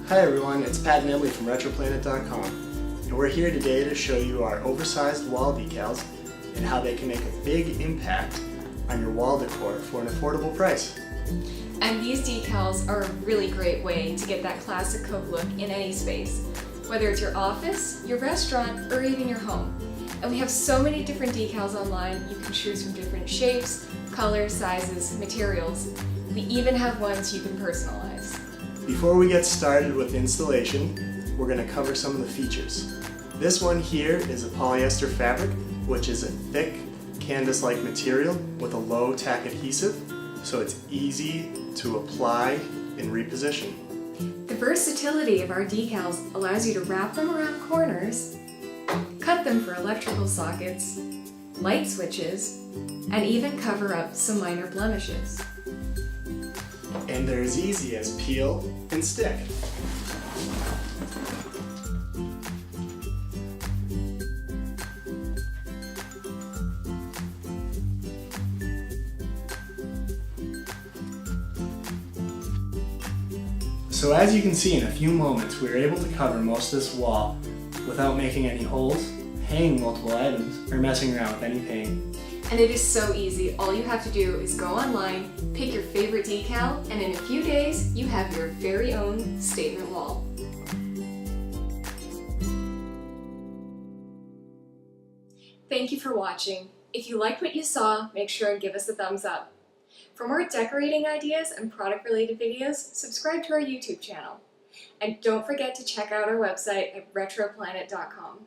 Hi everyone, it's Pat and Emily from retroplanet.com, and we're here today to show you our oversized wall decals and how they can make a big impact on your wall decor for an affordable price. And these decals are a really great way to get that classic Coke look in any space, whether it's your office, your restaurant, or even your home. And we have so many different decals online. You can choose from different shapes, colors, sizes, materials. We even have ones you can personalize. Before we get started with installation, we're going to cover some of the features. This one here is a polyester fabric, which is a thick, canvas-like material with a low-tack adhesive, so it's easy to apply and reposition. The versatility of our decals allows you to wrap them around corners, cut them for electrical sockets, light switches, and even cover up some minor blemishes. And they're as easy as peel and stick. So as you can see, in a few moments we were able to cover most of this wall without making any holes, hanging multiple items, or messing around with any paint. And it is so easy. All you have to do is go online, pick your favorite decal, and in a few days you have your very own statement wall. Thank you for watching. If you liked what you saw, make sure and give us a thumbs up. For more decorating ideas and product-related videos, subscribe to our YouTube channel. And don't forget to check out our website at retroplanet.com.